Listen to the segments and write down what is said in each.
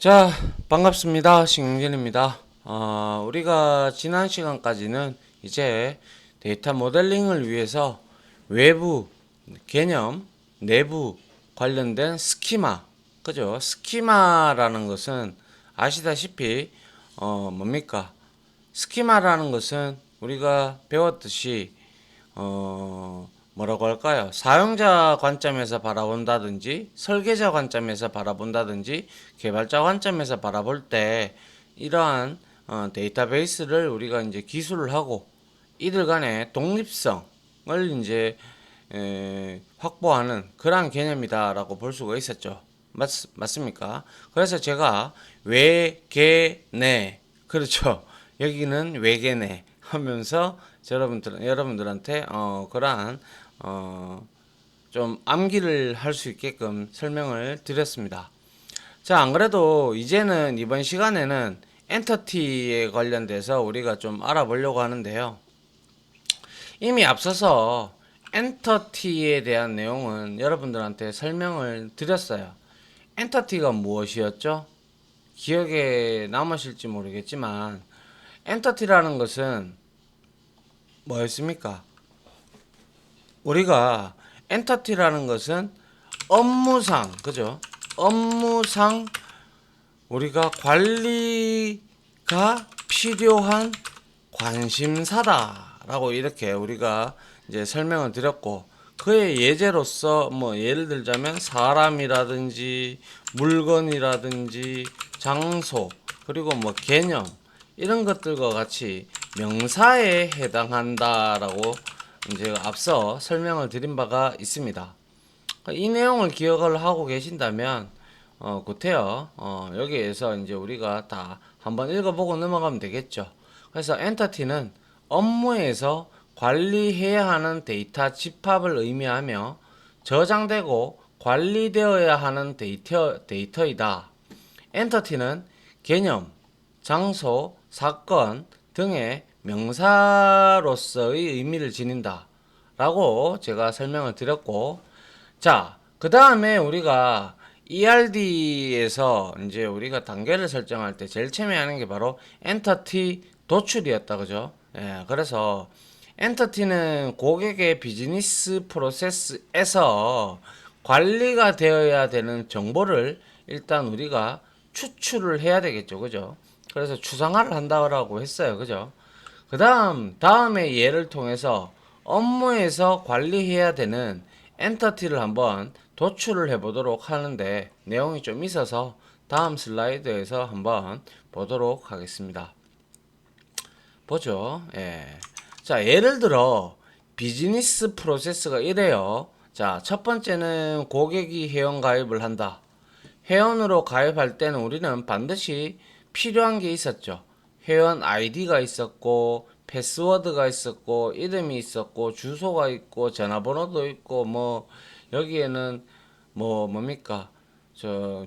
자, 반갑습니다. 신경진입니다. 우리가 지난 시간까지는 이제 데이터 모델링을 위해서 외부 개념, 내부 관련된 스키마, 그죠? 스키마라는 것은 아시다시피, 뭡니까? 스키마라는 것은 우리가 배웠듯이 뭐라고 할까요? 사용자 관점에서 바라본다든지, 설계자 관점에서 바라본다든지, 개발자 관점에서 바라볼 때, 이러한 데이터베이스를 우리가 이제 기술을 하고, 이들 간의 독립성을 이제 확보하는 그러한 개념이다라고 볼 수가 있었죠. 맞습니까? 그래서 제가 외계내, 그렇죠. 여기는 외계내 하면서 여러분들한테 그러한 좀 암기를 할 수 있게끔 설명을 드렸습니다. 자, 안 그래도 이제는 이번 시간에는 엔터티에 관련돼서 우리가 좀 알아보려고 하는데요. 이미 앞서서 엔터티에 대한 내용은 여러분들한테 설명을 드렸어요. 엔터티가 무엇이었죠? 기억에 남으실지 모르겠지만 엔터티라는 것은 뭐였습니까? 우리가 엔터티라는 것은 업무상, 그죠? 업무상 우리가 관리가 필요한 관심사다라고 이렇게 우리가 이제 설명을 드렸고, 그의 예제로서 뭐 예를 들자면 사람이라든지 물건이라든지 장소, 그리고 뭐 개념, 이런 것들과 같이 명사에 해당한다라고 이제 앞서 설명을 드린 바가 있습니다. 이 내용을 기억을 하고 계신다면 구태여 여기에서 이제 우리가 다 한번 읽어보고 넘어가면 되겠죠. 그래서 엔터티는 업무에서 관리해야 하는 데이터 집합을 의미하며 저장되고 관리되어야 하는 데이터이다. 엔터티는 개념, 장소, 사건 등의 명사로서의 의미를 지닌다 라고 제가 설명을 드렸고, 자, 그 다음에 우리가 ERD에서 이제 우리가 단계를 설정할 때 제일 처음에 하는 게 바로 엔터티 도출이었다, 그죠? 예, 그래서 엔터티는 고객의 비즈니스 프로세스에서 관리가 되어야 되는 정보를 일단 우리가 추출을 해야 되겠죠, 그죠? 그래서 추상화를 한다고 했어요, 그죠? 다음에 예를 통해서 업무에서 관리해야 되는 엔터티를 한번 도출을 해보도록 하는데, 내용이 좀 있어서 다음 슬라이드에서 한번 보도록 하겠습니다. 보죠. 예. 자, 예를 들어 비즈니스 프로세스가 이래요. 자, 첫 번째는 고객이 회원 가입을 한다. 회원으로 가입할 때는 우리는 반드시 필요한 게 있었죠. 회원 아이디가 있었고, 패스워드가 있었고, 이름이 있었고, 주소가 있고, 전화번호도 있고, 뭐 여기에는 뭡니까?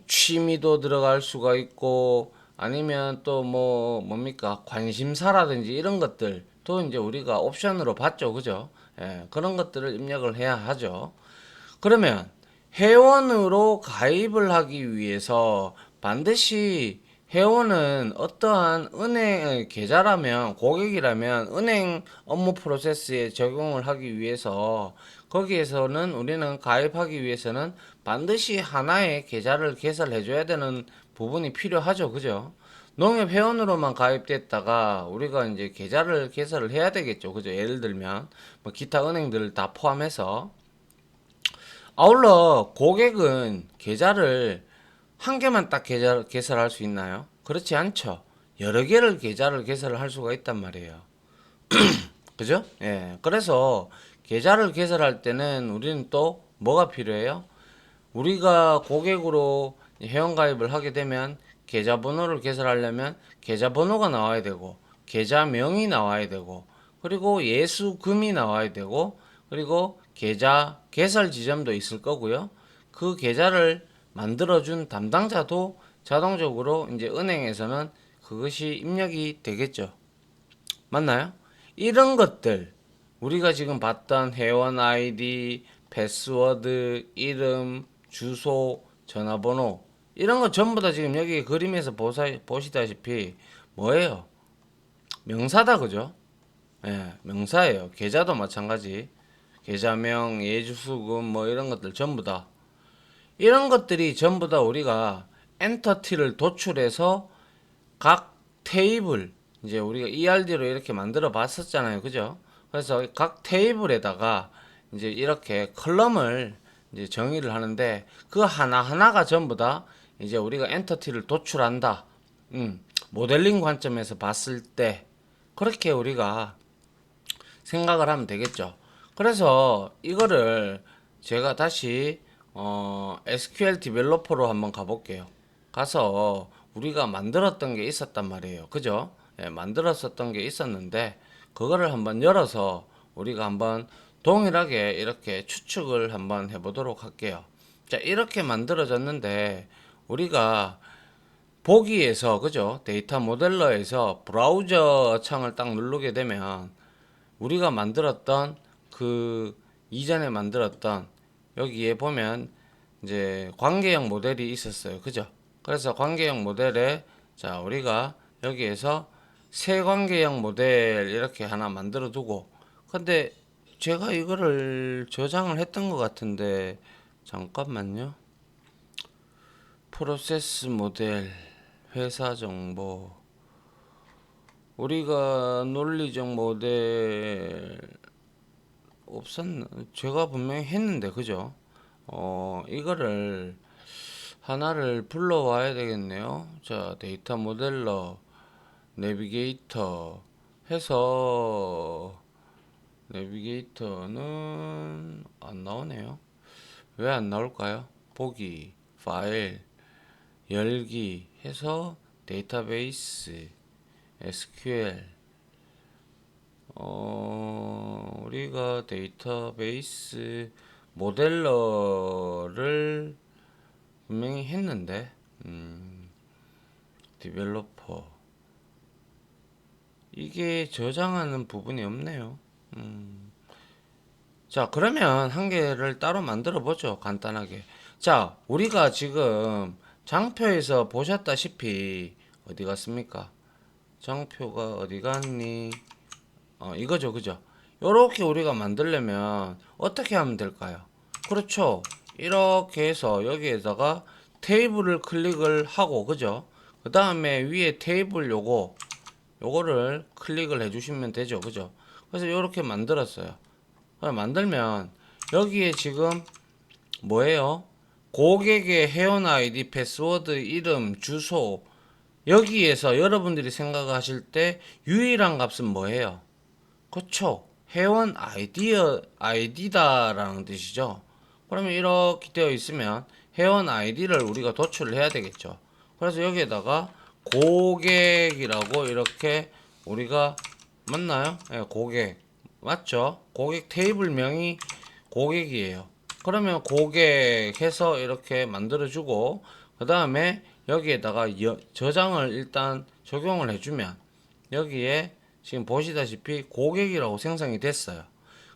취미도 들어갈 수가 있고, 아니면 또 뭡니까? 관심사라든지 이런 것들도 이제 우리가 옵션으로 받죠. 그죠? 예, 그런 것들을 입력을 해야 하죠. 그러면 회원으로 가입을 하기 위해서 반드시 회원은 어떠한 은행 계좌라면, 고객이라면 은행 업무 프로세스에 적용을 하기 위해서, 거기에서는 우리는 가입하기 위해서는 반드시 하나의 계좌를 개설해 줘야 되는 부분이 필요하죠. 그죠? 농협 회원으로만 가입됐다가 우리가 이제 계좌를 개설을 해야 되겠죠. 그죠? 예를 들면 뭐 기타 은행들을 다 포함해서. 아울러 고객은 계좌를 한 개만 딱 개설할 수 있나요? 그렇지 않죠. 여러 개를 계좌를 개설을 할 수가 있단 말이에요. 그죠? 예. 그래서 계좌를 개설할 때는 우리는 또 뭐가 필요해요? 우리가 고객으로 회원가입을 하게 되면 계좌번호를 개설하려면 계좌번호가 나와야 되고, 계좌명이 나와야 되고, 그리고 예수금이 나와야 되고, 그리고 계좌 개설 지점도 있을 거고요. 그 계좌를 만들어준 담당자도 자동적으로 이제 은행에서는 그것이 입력이 되겠죠. 맞나요? 이런 것들, 우리가 지금 봤던 회원 아이디, 패스워드, 이름, 주소, 전화번호, 이런 거 전부 다 지금 여기 그림에서 보시다시피 뭐예요? 명사다, 그죠? 예, 명사예요. 계좌도 마찬가지. 계좌명, 예주수금 뭐 이런 것들 전부 다. 이런 것들이 전부 다 우리가 엔터티를 도출해서 각 테이블, 이제 우리가 ERD로 이렇게 만들어 봤었잖아요. 그죠? 그래서 각 테이블에다가 이제 이렇게 컬럼을 이제 정의를 하는데 그 하나하나가 전부 다 이제 우리가 엔터티를 도출한다. 모델링 관점에서 봤을 때 그렇게 우리가 생각을 하면 되겠죠. 그래서 이거를 제가 다시 SQL 디벨로퍼로 한번 가볼게요. 가서 우리가 만들었던 게 있었단 말이에요. 그죠? 예, 만들었었던 게 있었는데 그거를 한번 열어서 우리가 한번 동일하게 이렇게 추측을 한번 해보도록 할게요. 자, 이렇게 만들어졌는데 우리가 보기에서, 그죠? 데이터 모델러에서 브라우저 창을 딱 누르게 되면 우리가 만들었던 그 이전에 만들었던 여기에 보면 이제 관계형 모델이 있었어요. 그죠? 그래서 관계형 모델에 자, 우리가 여기에서 세 관계형 모델 이렇게 하나 만들어 두고 근데 제가 이거를 저장을 했던 것 같은데 잠깐만요. 프로세스 모델, 회사 정보, 우리가 논리적 모델 없었나? 제가 분명히 했는데, 그죠? 이거를 하나를 불러와야 되겠네요. 자, 데이터 모델러, 내비게이터 해서, 내비게이터는 안 나오네요. 왜 안 나올까요? 보기, 파일, 열기 해서 데이터베이스, SQL, 우리가 데이터베이스 모델러를 분명히 했는데, 디벨로퍼. 이게 저장하는 부분이 없네요. 자, 그러면 한 개를 따로 만들어 보죠. 간단하게. 자, 우리가 지금 장표에서 보셨다시피, 어디 갔습니까? 장표가 어디 갔니? 이거죠, 그죠? 요렇게 우리가 만들려면 어떻게 하면 될까요? 그렇죠. 이렇게 해서 여기에다가 테이블을 클릭을 하고, 그죠? 그 다음에 위에 테이블 요거를 클릭을 해주시면 되죠, 그죠? 그래서 요렇게 만들었어요. 만들면 여기에 지금 뭐예요? 고객의 회원 아이디, 패스워드, 이름, 주소. 여기에서 여러분들이 생각하실 때 유일한 값은 뭐예요? 그쵸? 회원 아이디다라는 뜻이죠. 그러면 이렇게 되어 있으면 회원 아이디를 우리가 도출을 해야 되겠죠. 그래서 여기에다가 고객이라고 이렇게 우리가 맞나요? 네, 고객 맞죠? 고객 테이블명이 고객이에요. 그러면 고객 해서 이렇게 만들어주고 그 다음에 여기에다가 저장을 일단 적용을 해주면 여기에 지금 보시다시피 고객이라고 생성이 됐어요.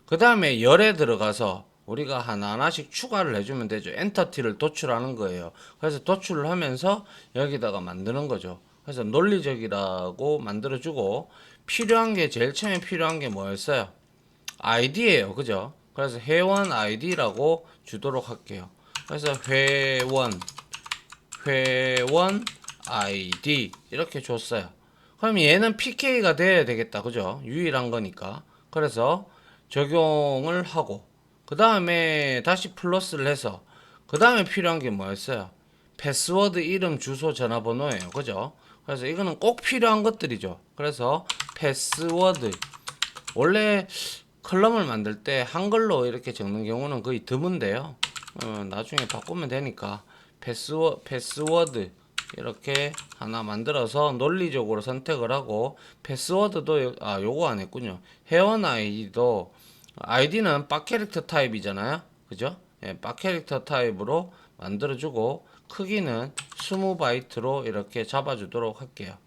그 다음에 열에 들어가서 우리가 하나하나씩 추가를 해주면 되죠. 엔터티를 도출하는 거예요. 그래서 도출을 하면서 여기다가 만드는 거죠. 그래서 논리적이라고 만들어주고 필요한 게 제일 처음에 필요한 게 뭐였어요? 아이디예요. 그죠? 그래서 회원 아이디라고 주도록 할게요. 그래서 회원 아이디 이렇게 줬어요. 그럼 얘는 PK가 돼야 되겠다. 그죠? 유일한 거니까. 그래서 적용을 하고 그 다음에 다시 플러스를 해서 그 다음에 필요한 게 뭐였어요? 패스워드, 이름, 주소, 전화번호예요. 그죠? 그래서 이거는 꼭 필요한 것들이죠. 그래서 패스워드 원래 컬럼을 만들 때 한글로 이렇게 적는 경우는 거의 드문데요. 나중에 바꾸면 되니까 패스워드 이렇게 하나 만들어서 논리적으로 선택을 하고 패스워드도 요거 안 했군요. 회원 아이디도 아이디는 박 캐릭터 타입이잖아요. 그죠? 예, 박 캐릭터 타입으로 만들어주고 크기는 20바이트로 이렇게 잡아주도록 할게요.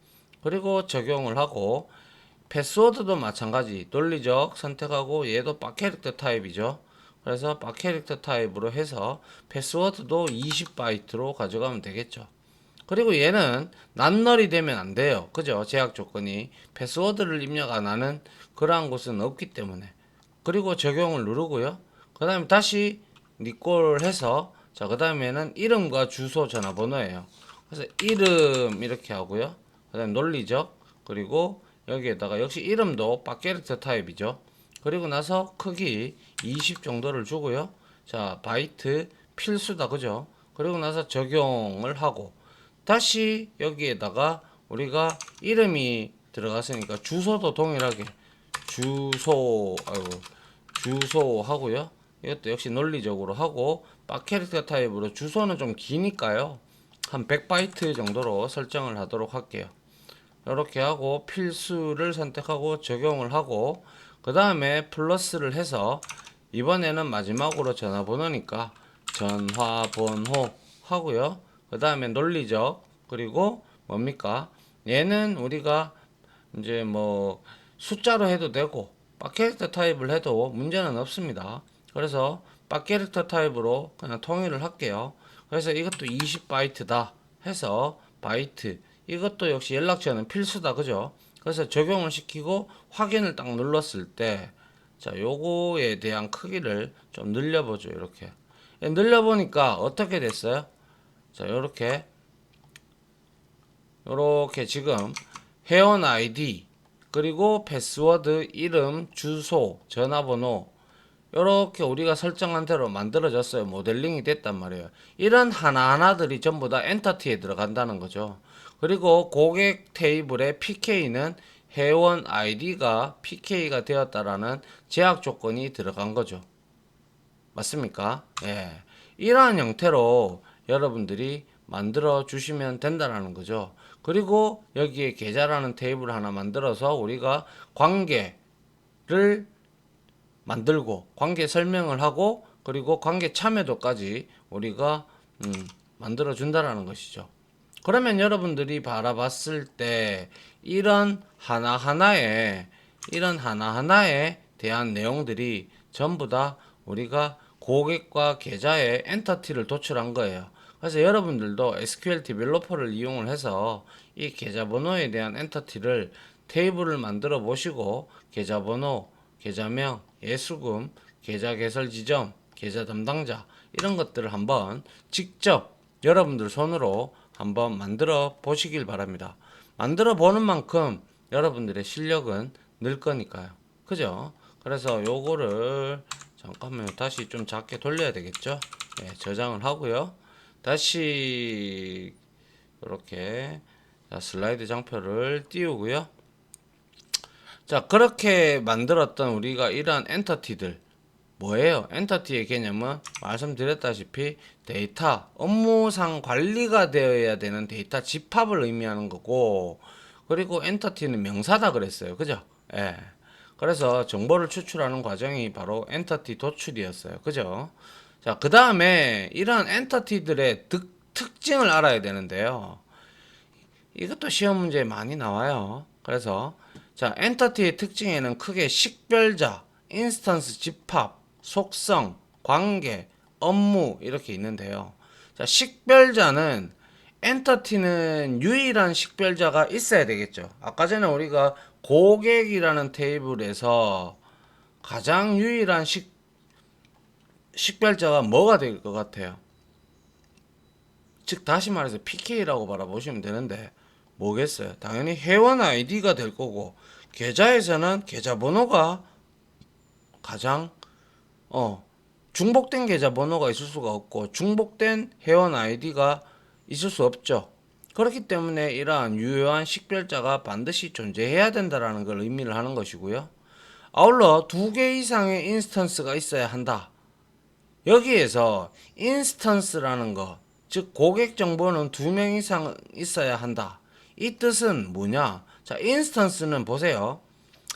그리고 적용을 하고 패스워드도 마찬가지 논리적 선택하고 얘도 박 캐릭터 타입이죠. 그래서 바캐릭터 타입으로 해서 패스워드도 20바이트로 가져가면 되겠죠. 그리고 얘는 낱널이 되면 안 돼요. 그죠? 제약 조건이 패스워드를 입력 안 하는 그러한 곳은 없기 때문에. 그리고 적용을 누르고요. 그 다음에 다시 리콜 해서 자, 그 다음에는 이름과 주소 전화번호예요. 그래서 이름 이렇게 하고요. 그 다음에 논리적, 그리고 여기에다가 역시 이름도 바캐릭터 타입이죠. 그리고 나서 크기 20 정도를 주고요. 자, 바이트 필수다. 그죠? 그리고 나서 적용을 하고 다시 여기에다가 우리가 이름이 들어갔으니까 주소도 동일하게 주소 하고요. 이것도 역시 논리적으로 하고 바캐릭터 타입으로 주소는 좀 기니까요. 한 100바이트 정도로 설정을 하도록 할게요. 이렇게 하고 필수를 선택하고 적용을 하고 그 다음에 플러스를 해서 이번에는 마지막으로 전화번호니까 전화번호 하고요. 그 다음에 논리적 그리고 뭡니까? 얘는 우리가 이제 뭐 숫자로 해도 되고 바캐릭터 타입을 해도 문제는 없습니다. 그래서 바캐릭터 타입으로 그냥 통일을 할게요. 그래서 이것도 20바이트다 해서 바이트 이것도 역시 연락처는 필수다. 그죠? 그래서 적용을 시키고 확인을 딱 눌렀을 때 자, 요거에 대한 크기를 좀 늘려보죠. 이렇게 늘려보니까 어떻게 됐어요? 자, 요렇게 지금 회원 아이디 그리고 패스워드, 이름, 주소, 전화번호 요렇게 우리가 설정한 대로 만들어졌어요. 모델링이 됐단 말이에요. 이런 하나하나들이 전부 다 엔터티에 들어간다는 거죠. 그리고 고객 테이블의 PK는 회원 아이디가 PK가 되었다라는 제약 조건이 들어간 거죠. 맞습니까? 예. 이러한 형태로 여러분들이 만들어 주시면 된다라는 거죠. 그리고 여기에 계좌라는 테이블 하나 만들어서 우리가 관계를 만들고 관계 설명을 하고 그리고 관계 참여도까지 우리가 만들어 준다라는 것이죠. 그러면 여러분들이 바라봤을 때 이런 하나하나에 대한 내용들이 전부 다 우리가 고객과 계좌에 엔터티를 도출한 거예요. 그래서 여러분들도 SQL 디벨로퍼를 이용을 해서 이 계좌번호에 대한 엔터티를 테이블을 만들어 보시고 계좌번호, 계좌명, 예수금, 계좌 개설 지점, 계좌 담당자 이런 것들을 한번 직접 여러분들 손으로 한번 만들어 보시길 바랍니다. 만들어 보는 만큼 여러분들의 실력은 늘 거니까요. 그죠? 그래서 요거를 잠깐만요. 다시 좀 작게 돌려야 되겠죠? 네, 저장을 하고요. 다시 이렇게 슬라이드 장표를 띄우고요. 자, 그렇게 만들었던 우리가 이러한 엔터티들 뭐예요? 엔터티의 개념은 말씀드렸다시피 데이터, 업무상 관리가 되어야 되는 데이터 집합을 의미하는 거고 그리고 엔터티는 명사다 그랬어요. 그죠? 예. 그래서 정보를 추출하는 과정이 바로 엔터티 도출이었어요. 그죠? 자, 그 다음에 이러한 엔터티들의 특징을 알아야 되는데요. 이것도 시험 문제에 많이 나와요. 그래서 자, 엔터티의 특징에는 크게 식별자, 인스턴스 집합, 속성, 관계, 업무 이렇게 있는데요. 자, 식별자는 엔터티는 유일한 식별자가 있어야 되겠죠. 아까 전에 우리가 고객이라는 테이블에서 가장 유일한 식별자가 뭐가 될 것 같아요? 즉 다시 말해서 PK라고 바라보시면 되는데 뭐겠어요? 당연히 회원 아이디가 될 거고 계좌에서는 계좌번호가 가장 중복된 계좌번호가 있을 수가 없고 중복된 회원 아이디가 있을 수 없죠. 그렇기 때문에 이러한 유효한 식별자가 반드시 존재해야 된다라는 걸 의미를 하는 것이고요. 아울러 2개 이상의 인스턴스가 있어야 한다. 여기에서 인스턴스라는 것, 즉 고객 정보는 2명 이상 있어야 한다. 이 뜻은 뭐냐? 자, 인스턴스는 보세요.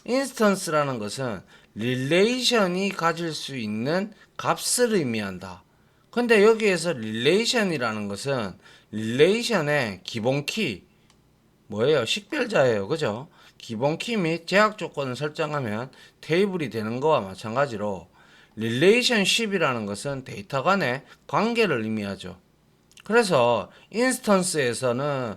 인스턴스라는 것은 릴레이션이 가질 수 있는 값을 의미한다. 근데 여기에서 릴레이션이라는 것은 릴레이션의 기본 키 뭐예요? 식별자예요. 그죠? 기본 키 및 제약 조건을 설정하면 테이블이 되는 거와 마찬가지로 relationship이라는 것은 데이터 간의 관계를 의미하죠. 그래서 인스턴스에서는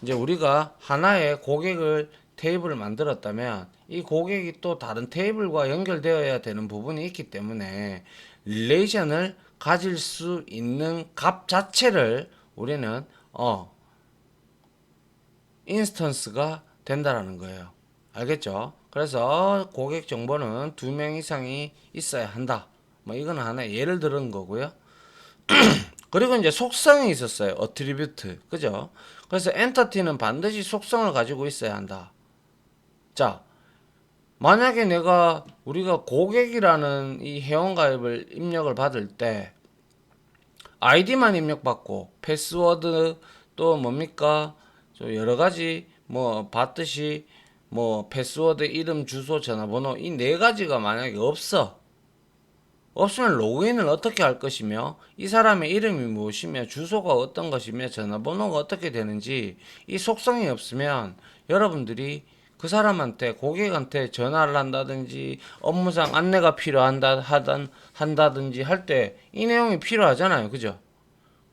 이제 우리가 하나의 고객을 테이블을 만들었다면 이 고객이 또 다른 테이블과 연결되어야 되는 부분이 있기 때문에 릴레이션을 가질 수 있는 값 자체를 우리는 인스턴스가 된다라는 거예요. 알겠죠? 그래서 고객 정보는 2명 이상이 있어야 한다. 뭐 이거는 하나의 예를 들은 거고요. 그리고 이제 속성이 있었어요. 어트리뷰트. 그죠? 그래서 엔터티는 반드시 속성을 가지고 있어야 한다. 자, 만약에 우리가 고객이라는 이 회원가입을 입력을 받을 때 아이디만 입력받고 패스워드 또 뭡니까? 여러 가지 뭐 받듯이 뭐 패스워드, 이름, 주소, 전화번호 이 네 가지가 만약에 없으면 로그인을 어떻게 할 것이며 이 사람의 이름이 무엇이며 주소가 어떤 것이며 전화번호가 어떻게 되는지 이 속성이 없으면 여러분들이 그 사람한테 고객한테 전화를 한다든지 업무상 안내가 한다든지 할 때 이 내용이 필요하잖아요. 그죠?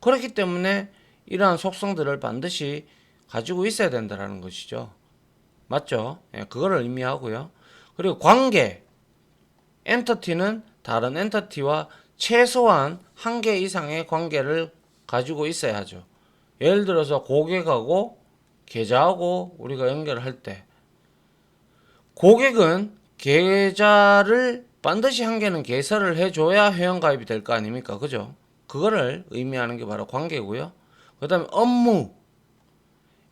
그렇기 때문에 이러한 속성들을 반드시 가지고 있어야 된다는 것이죠. 맞죠? 예, 그거를 의미하고요. 그리고 관계, 엔터티는 다른 엔터티와 최소한 한 개 이상의 관계를 가지고 있어야 하죠. 예를 들어서 고객하고 계좌하고 우리가 연결을 할 때 고객은 계좌를 반드시 한 개는 개설을 해줘야 회원가입이 될 거 아닙니까? 그죠? 그거를 의미하는 게 바로 관계고요. 그 다음에 업무,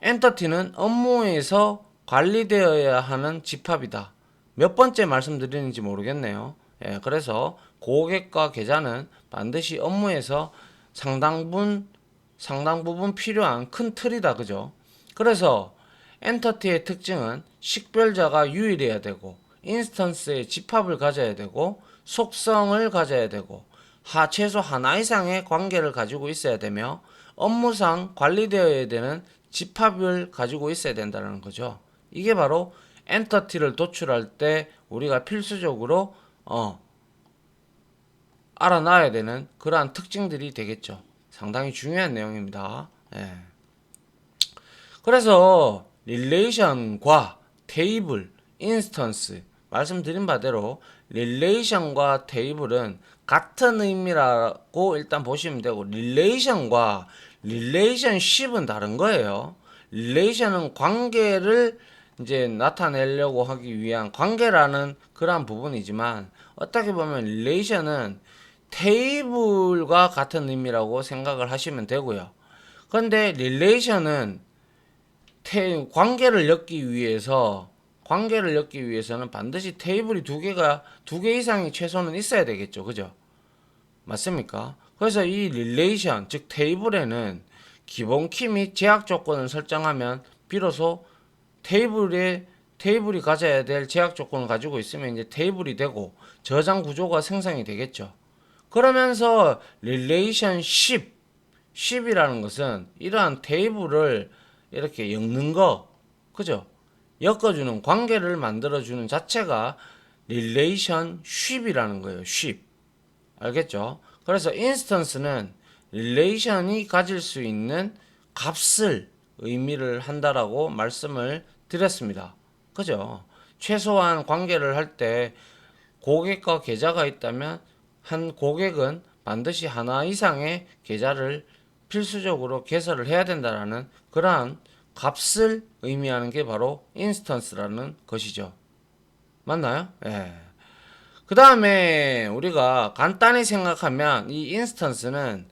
엔터티는 업무에서 관리되어야 하는 집합이다. 몇 번째 말씀드리는지 모르겠네요. 예, 그래서 고객과 계좌는 반드시 업무에서 상당 부분 필요한 큰 틀이다. 그죠? 그래서 엔터티의 특징은 식별자가 유일해야 되고 인스턴스의 집합을 가져야 되고 속성을 가져야 되고 최소 하나 이상의 관계를 가지고 있어야 되며 업무상 관리되어야 되는 집합을 가지고 있어야 된다는 거죠. 이게 바로 엔터티를 도출할 때 우리가 필수적으로 알아놔야 되는 그러한 특징들이 되겠죠. 상당히 중요한 내용입니다. 예. 그래서 릴레이션과 테이블, 인스턴스 말씀드린 바대로 릴레이션과 테이블은 같은 의미라고 일단 보시면 되고 릴레이션과 릴레이션십은 다른 거예요. 릴레이션은 관계를 이제 나타내려고 하기 위한 관계라는 그러한 부분이지만 어떻게 보면 릴레이션은 테이블과 같은 의미라고 생각을 하시면 되고요. 그런데 릴레이션은 관계를 엮기 위해서는 반드시 테이블이 두 개 이상이 최소는 있어야 되겠죠. 그죠? 맞습니까? 그래서 이 릴레이션, 즉 테이블에는 기본 키 및 제약 조건을 설정하면 비로소 테이블이 가져야 될 제약 조건을 가지고 있으면 이제 테이블이 되고 저장 구조가 생성이 되겠죠. 그러면서 릴레이션십이라는 것은 이러한 테이블을 이렇게 엮는 거, 그죠? 엮어주는 관계를 만들어주는 자체가 릴레이션십이라는 거예요. 쉽. 알겠죠? 그래서 인스턴스는 릴레이션이 가질 수 있는 값을 의미를 한다라고 말씀을 드렸습니다. 그죠? 최소한 관계를 할 때 고객과 계좌가 있다면 한 고객은 반드시 하나 이상의 계좌를 필수적으로 개설을 해야 된다라는 그러한 값을 의미하는 게 바로 인스턴스라는 것이죠. 맞나요? 예. 그 다음에 우리가 간단히 생각하면 이 인스턴스는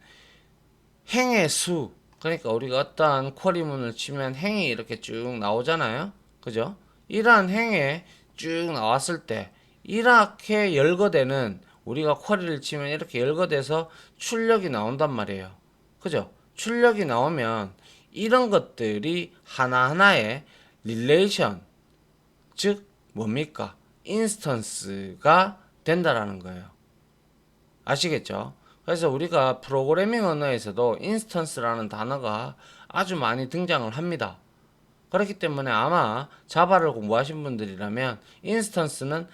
행의 수, 그러니까 우리가 어떠한 쿼리문을 치면 행이 이렇게 쭉 나오잖아요. 그죠? 이러한 행에 쭉 나왔을 때 이렇게 열거되는 우리가 쿼리를 치면 이렇게 열거돼서 출력이 나온단 말이에요. 그죠? 출력이 나오면 이런 것들이 하나하나의 릴레이션, 즉 뭡니까? 인스턴스가 된다라는 거예요. 아시겠죠? 그래서 우리가 프로그래밍 언어에서도 인스턴스라는 단어가 아주 많이 등장을 합니다. 그렇기 때문에 아마 자바를 공부하신 분들이라면 인스턴스는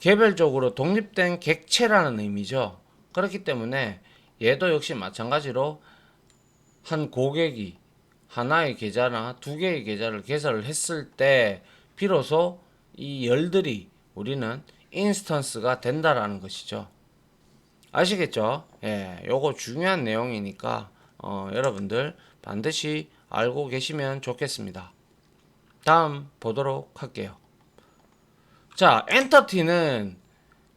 개별적으로 독립된 객체라는 의미죠. 그렇기 때문에 얘도 역시 마찬가지로 한 고객이 하나의 계좌나 두 개의 계좌를 개설을 했을 때 비로소 이 열들이 우리는 인스턴스가 된다라는 것이죠. 아시겠죠? 예, 요거 중요한 내용이니까 여러분들 반드시 알고 계시면 좋겠습니다. 다음 보도록 할게요. 자, 엔터티는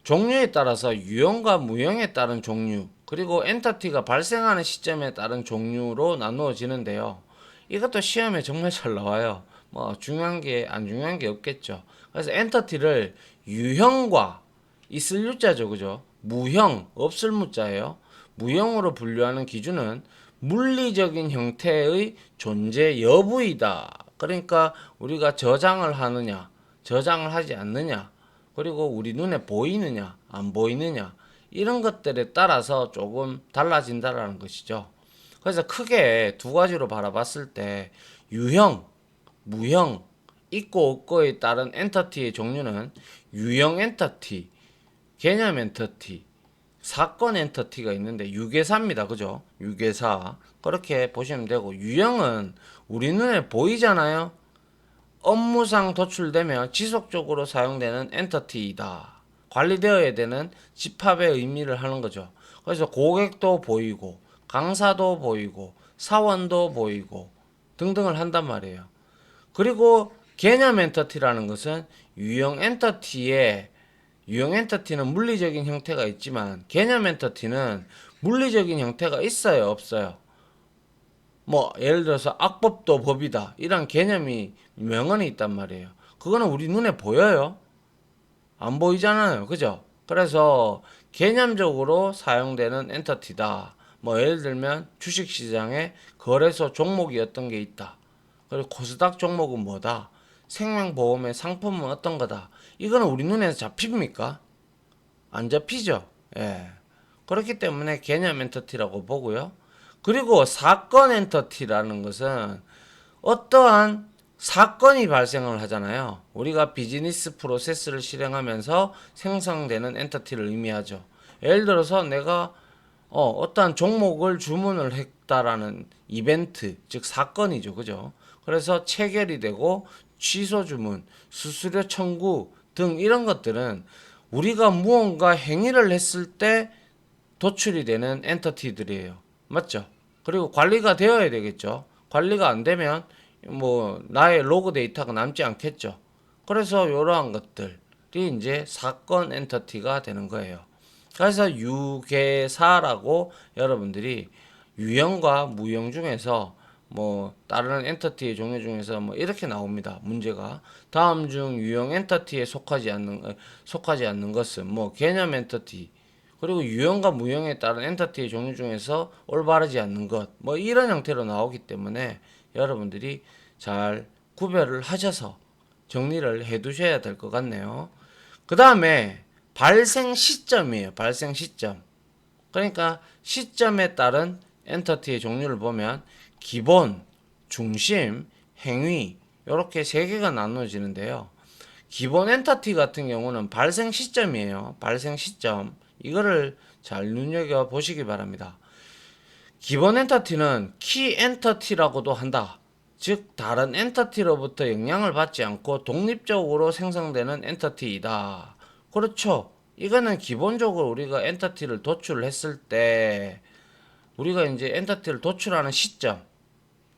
종류에 따라서 유형과 무형에 따른 종류, 그리고 엔터티가 발생하는 시점에 따른 종류로 나누어지는데요. 이것도 시험에 정말 잘 나와요. 뭐 중요한 게 안 중요한 게 없겠죠. 그래서 엔터티를 유형과 있을 유자죠, 그죠? 무형 없을 무자예요. 무형으로 분류하는 기준은 물리적인 형태의 존재 여부이다. 그러니까 우리가 저장을 하느냐, 저장을 하지 않느냐, 그리고 우리 눈에 보이느냐, 안 보이느냐, 이런 것들에 따라서 조금 달라진다라는 것이죠. 그래서 크게 두 가지로 바라봤을 때 유형, 무형, 있고 없고에 따른 엔터티의 종류는 유형 엔터티, 개념 엔터티, 사건 엔터티가 있는데 유괴사입니다. 그죠? 유괴사. 그렇게 보시면 되고, 유형은 우리 눈에 보이잖아요. 업무상 도출되며 지속적으로 사용되는 엔터티이다. 관리되어야 되는 집합의 의미를 하는 거죠. 그래서 고객도 보이고 강사도 보이고 사원도 보이고 등등을 한단 말이에요. 그리고 개념 엔터티라는 것은 유형 엔터티는 물리적인 형태가 있지만 개념 엔터티는 물리적인 형태가 있어요, 없어요? 뭐 예를 들어서 악법도 법이다 이런 개념이 명언이 있단 말이에요. 그거는 우리 눈에 보여요? 안 보이잖아요, 그죠? 그래서 개념적으로 사용되는 엔터티다. 뭐 예를 들면 주식시장에 거래소 종목이 어떤 게 있다. 그리고 코스닥 종목은 뭐다. 생명보험의 상품은 어떤 거다. 이거는 우리 눈에서 잡힙니까? 안 잡히죠. 예. 그렇기 때문에 개념 엔터티라고 보고요. 그리고 사건 엔터티라는 것은 어떠한 사건이 발생을 하잖아요. 우리가 비즈니스 프로세스를 실행하면서 생성되는 엔터티를 의미하죠. 예를 들어서 내가 어떠한 종목을 주문을 했다라는 이벤트, 즉 사건이죠. 그죠? 그래서 체결이 되고 취소 주문, 수수료 청구 등 이런 것들은 우리가 무언가 행위를 했을 때 도출이 되는 엔터티들이에요. 맞죠? 그리고 관리가 되어야 되겠죠. 관리가 안 되면 뭐 나의 로그 데이터가 남지 않겠죠. 그래서 이러한 것들이 이제 사건 엔터티가 되는 거예요. 그래서 유계사라고 여러분들이 유형과 무형 중에서 뭐 다른 엔터티의 종류 중에서 뭐 이렇게 나옵니다. 문제가 다음 중 유형 엔터티에 속하지 않는 것은 뭐 개념 엔터티, 그리고 유형과 무형에 따른 엔터티의 종류 중에서 올바르지 않는 것, 뭐 이런 형태로 나오기 때문에 여러분들이 잘 구별을 하셔서 정리를 해 두셔야 될 것 같네요. 그 다음에 발생 시점이에요. 발생 시점. 그러니까 시점에 따른 엔터티의 종류를 보면 기본, 중심, 행위 이렇게 세 개가 나눠지는데요. 기본 엔터티 같은 경우는 발생 시점이에요. 발생 시점. 이거를 잘 눈여겨 보시기 바랍니다. 기본 엔터티는 키 엔터티라고도 한다. 즉 다른 엔터티로부터 영향을 받지 않고 독립적으로 생성되는 엔터티이다. 그렇죠. 이거는 기본적으로 우리가 엔터티를 도출을 했을 때 우리가 이제 엔터티를 도출하는 시점,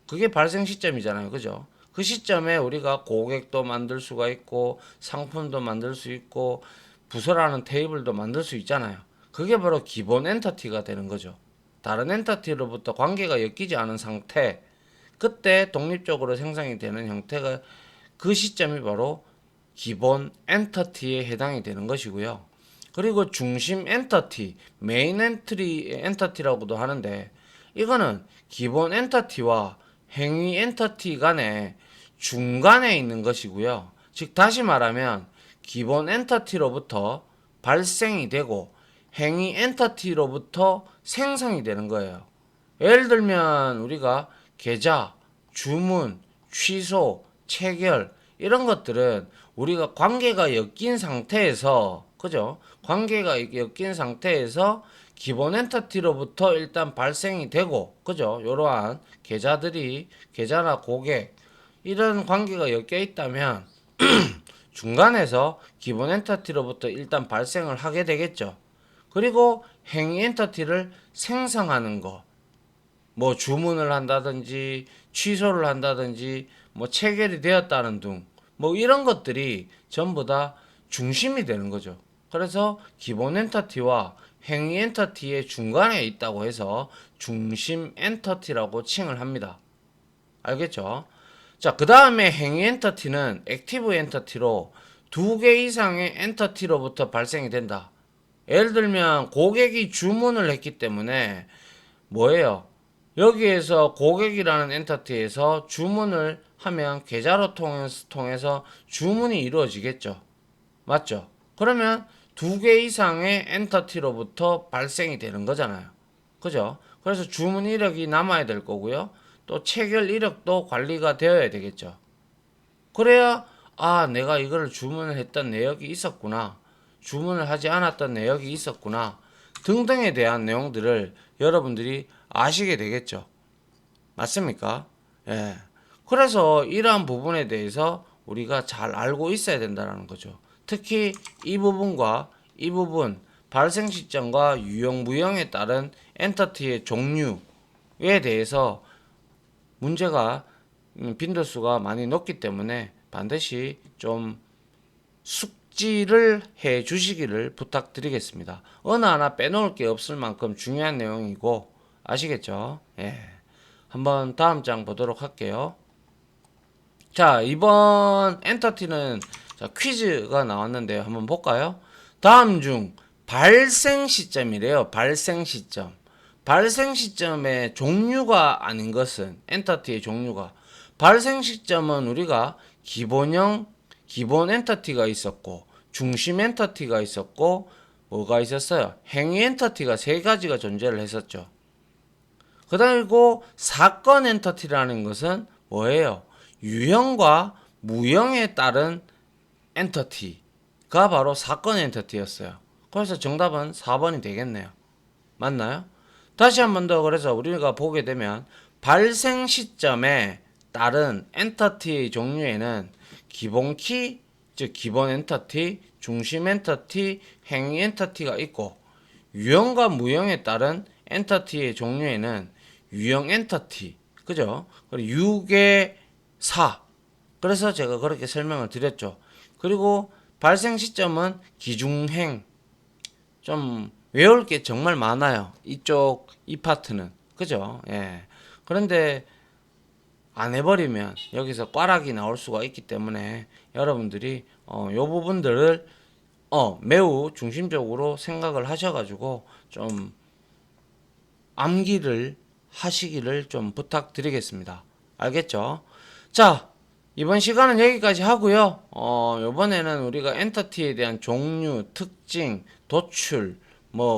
그게 발생 시점이잖아요. 그죠? 그 시점에 우리가 고객도 만들 수가 있고 상품도 만들 수 있고 부서라는 테이블도 만들 수 있잖아요. 그게 바로 기본 엔터티가 되는 거죠. 다른 엔터티로부터 관계가 엮이지 않은 상태, 그때 독립적으로 생성이 되는 형태가 그 시점이 바로 기본 엔터티에 해당이 되는 것이고요. 그리고 중심 엔터티, 메인 엔터티라고도 하는데 이거는 기본 엔터티와 행위 엔터티 간의 중간에 있는 것이고요. 즉 다시 말하면 기본 엔터티로부터 발생이 되고 행위 엔터티로부터 생성이 되는 거예요. 예를 들면 우리가 계좌, 주문, 취소, 체결 이런 것들은 우리가 관계가 엮인 상태에서 그죠? 관계가 엮인 상태에서 기본 엔터티로부터 일단 발생이 되고, 그죠? 이러한 계좌나 고객 이런 관계가 엮여 있다면 중간에서 기본 엔터티로부터 일단 발생을 하게 되겠죠. 그리고 행위 엔터티를 생성하는 거, 뭐 주문을 한다든지 취소를 한다든지 뭐 체결이 되었다는 등 뭐 이런 것들이 전부 다 중심이 되는 거죠. 그래서 기본 엔터티와 행위 엔터티의 중간에 있다고 해서 중심 엔터티라고 칭을 합니다. 알겠죠? 자, 그 다음에 행위 엔터티는 액티브 엔터티로 두 개 이상의 엔터티로부터 발생이 된다. 예를 들면 고객이 주문을 했기 때문에 뭐예요? 여기에서 고객이라는 엔터티에서 주문을 하면 계좌로 통해서 주문이 이루어지겠죠. 맞죠? 그러면 두 개 이상의 엔터티로부터 발생이 되는 거잖아요. 그죠? 그래서 주문 이력이 남아야 될 거고요. 또 체결 이력도 관리가 되어야 되겠죠. 그래야 내가 이거를 주문을 했던 내역이 있었구나. 주문을 하지 않았던 내역이 있었구나. 등등에 대한 내용들을 여러분들이 아시게 되겠죠. 맞습니까? 예. 그래서 이러한 부분에 대해서 우리가 잘 알고 있어야 된다는 거죠. 특히 이 부분과 이 부분, 발생 시점과 유형, 무형에 따른 엔터티의 종류에 대해서 문제가 빈도수가 많이 높기 때문에 반드시 좀 숙지를 해 주시기를 부탁드리겠습니다. 어느 하나 빼놓을 게 없을 만큼 중요한 내용이고 아시겠죠? 예. 한번 다음 장 보도록 할게요. 자, 이번 엔터티는 퀴즈가 나왔는데요. 한번 볼까요? 다음 중 발생 시점이래요. 발생 시점. 발생 시점의 종류가 아닌 것은 엔터티의 종류가 발생 시점은 우리가 기본 엔터티가 있었고 중심 엔터티가 있었고 뭐가 있었어요? 행위 엔터티가 세 가지가 존재를 했었죠. 그리고 사건 엔터티라는 것은 뭐예요? 유형과 무형에 따른 엔터티가 바로 사건 엔터티였어요. 그래서 정답은 4번이 되겠네요. 맞나요? 다시 한 번 더 그래서 우리가 보게 되면 발생 시점에 따른 엔터티의 종류에는 기본 키, 즉 기본 엔터티, 중심 엔터티, 행위 엔터티가 있고 유형과 무형에 따른 엔터티의 종류에는 유형 엔터티, 그죠? 그리고 유계사. 그래서 제가 그렇게 설명을 드렸죠. 그리고 발생 시점은 기중행. 좀 외울 게 정말 많아요. 이 파트는. 그죠? 예. 그런데 안 해버리면 여기서 꽈락이 나올 수가 있기 때문에 여러분들이 요 부분들을 매우 중심적으로 생각을 하셔가지고 좀 암기를 하시기를 좀 부탁드리겠습니다. 알겠죠? 자, 이번 시간은 여기까지 하고요. 이번에는 우리가 엔터티에 대한 종류, 특징, 도출,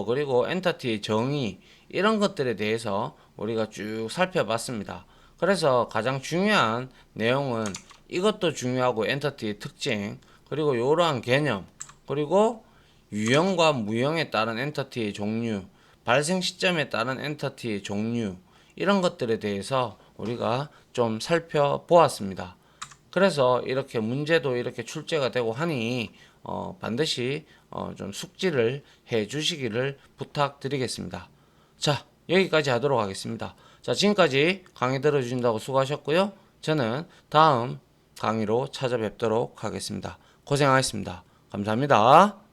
그리고 엔터티의 정의, 이런 것들에 대해서 우리가 쭉 살펴봤습니다. 그래서 가장 중요한 내용은 이것도 중요하고 엔터티의 특징, 그리고 이러한 개념, 그리고 유형과 무형에 따른 엔터티의 종류, 발생 시점에 따른 엔터티의 종류, 이런 것들에 대해서 우리가 좀 살펴보았습니다. 그래서 이렇게 문제도 이렇게 출제가 되고 하니 반드시 좀 숙지를 해 주시기를 부탁드리겠습니다. 자, 여기까지 하도록 하겠습니다. 자, 지금까지 강의 들어주신다고 수고하셨고요. 저는 다음 강의로 찾아뵙도록 하겠습니다. 고생하셨습니다. 감사합니다.